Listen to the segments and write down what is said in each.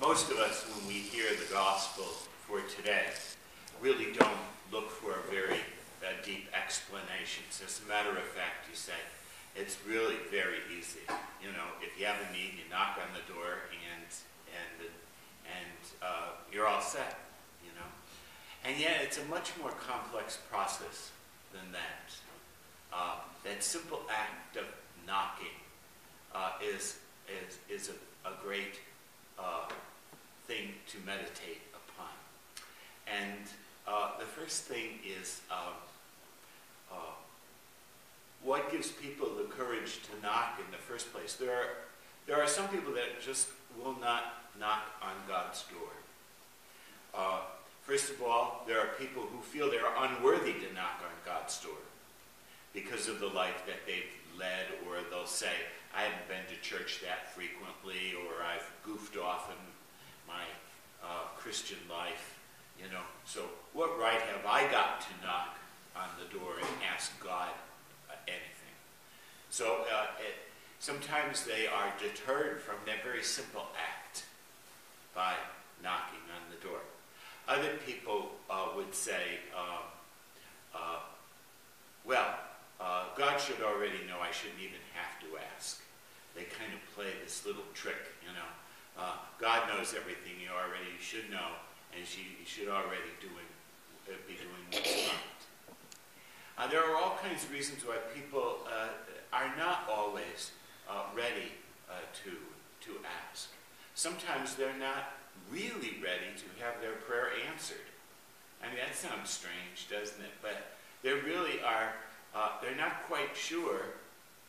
Most of us, when we hear the gospel for today, really don't look for a very deep explanations. As a matter of fact, you say, it's really very easy. You know, if you have a need, you knock on the door and you're all set, you know. And yet it's a much more complex process than that. That simple act of knocking is a great thing to meditate upon. And the first thing is what gives people the courage to knock in the first place. There are some people that just will not knock on God's door. First of all, there are people who feel they are unworthy to knock on God's door because of the life that they've led, or they'll say, I haven't been to church that frequently, or I've goofed off in my Christian life, you know. So what right have I got to knock on the door and ask God anything? So sometimes they are deterred from that very simple act by knocking on the door. Other people would say, God should already know, I shouldn't even have to ask. They kind of play this little trick, you know. God knows everything you should know, and you should already be doing what's right. There are all kinds of reasons why people are not always ready to ask. Sometimes they're not really ready to have their prayer answered. I mean, that sounds strange, doesn't it? But they really are, they're not quite sure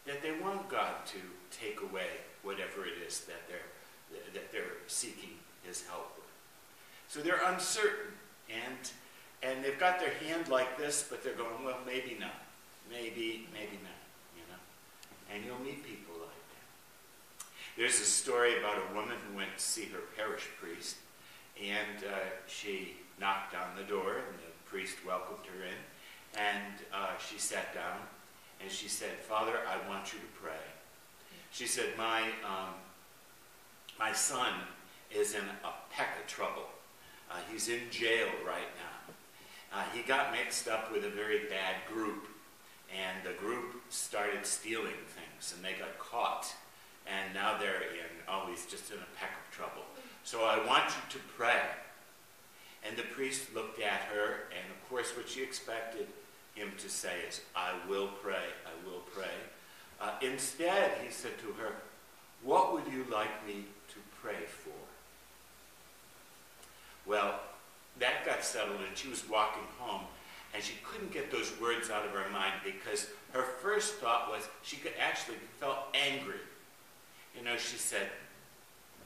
that they want God to take away whatever it is that they're seeking His help with. So they're uncertain, and they've got their hand like this, but they're going, well, maybe not. Maybe not, you know. And you'll meet people like that. There's a story about a woman who went to see her parish priest, and she knocked on the door, and the priest welcomed her in, and she sat down, and she said, Father, I want you to pray. She said, my son is in a peck of trouble. He's in jail right now. He got mixed up with a very bad group, and the group started stealing things, and they got caught, and now they're he's just in a peck of trouble. So I want you to pray. And the priest looked at her, and of course what she expected him to say is, I will pray, I will pray. Instead, he said to her, what would you like me to pray for? Well, that got settled, and she was walking home, and she couldn't get those words out of her mind because her first thought was she could actually felt angry. You know, she said,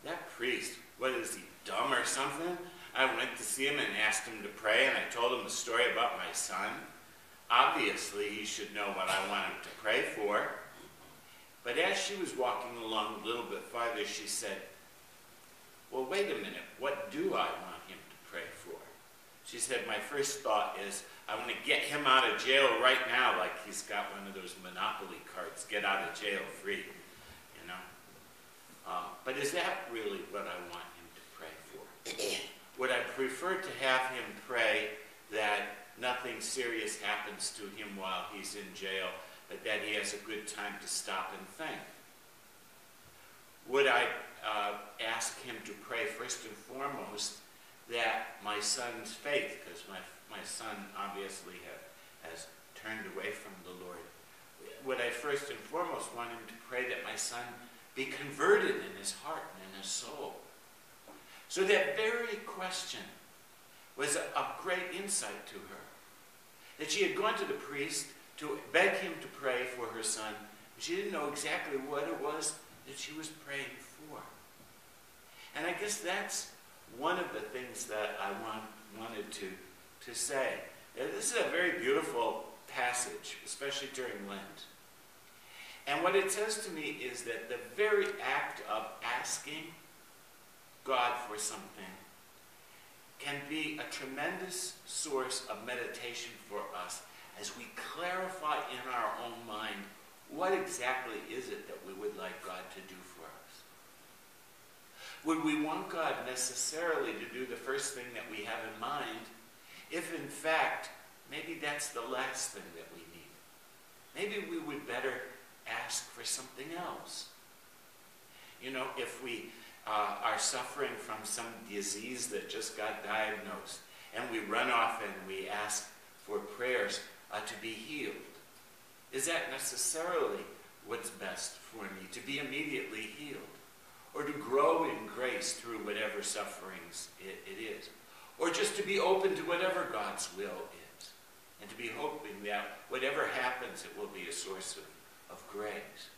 that priest, what is he, dumb or something? I went to see him and asked him to pray, and I told him the story about my son. Obviously, he should know what I want him to pray for. But as she was walking along a little bit farther, she said, well, wait a minute, what do I want him to pray for? She said, my first thought is, I want to get him out of jail right now, like he's got one of those Monopoly cards, get out of jail free, you know. But is that really what I want him to pray for? Would I prefer to have him pray that nothing serious happens to him while he's in jail, but that he has a good time to stop and think? Would I ask him to pray first and foremost that my son's faith, because my son obviously has turned away from the Lord, would I first and foremost want him to pray that my son be converted in his heart and in his soul? So that very question was of great insight to her. That she had gone to the priest to beg him to pray for her son, but she didn't know exactly what it was that she was praying for. And I guess that's one of the things that I wanted to say. This is a very beautiful passage, especially during Lent. And what it says to me is that the very act of asking God for something can be a tremendous source of meditation for us as we clarify in our own mind what exactly is it that we would like God to do for us. Would we want God necessarily to do the first thing that we have in mind if in fact maybe that's the last thing that we need? Maybe we would better ask for something else. You know, if we are suffering from some disease that just got diagnosed, and we run off and we ask for prayers to be healed, is that necessarily what's best for me, to be immediately healed? Or to grow in grace through whatever sufferings it is? Or just to be open to whatever God's will is? And to be hoping that whatever happens, it will be a source of grace.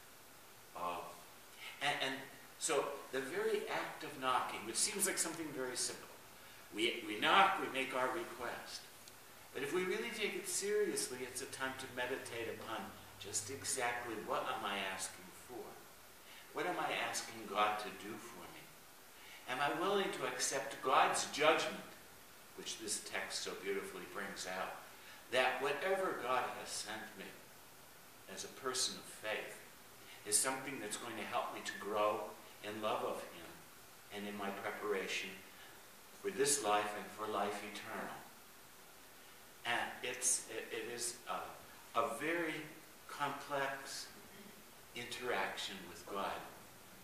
And so the very act of knocking, which seems like something very simple. We knock, we make our request. But if we really take it seriously, it's a time to meditate upon just exactly what am I asking for? What am I asking God to do for me? Am I willing to accept God's judgment, which this text so beautifully brings out, that whatever God has sent me as a person of faith is something that's going to help me to grow in love of him and in my preparation for this life and for life eternal. And it is a very complex interaction with God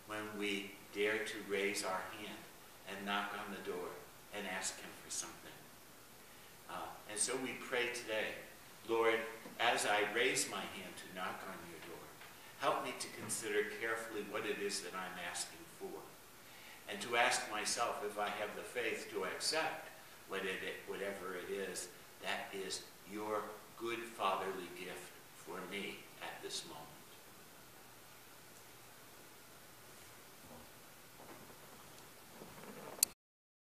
when we dare to raise our hand and knock on the door and ask him for something. And so we pray today, Lord, as I raise my hand to knock on your door, help me to consider carefully what it is that I'm asking for, and to ask myself if I have the faith to accept whatever it is that is your good fatherly gift for me at this moment.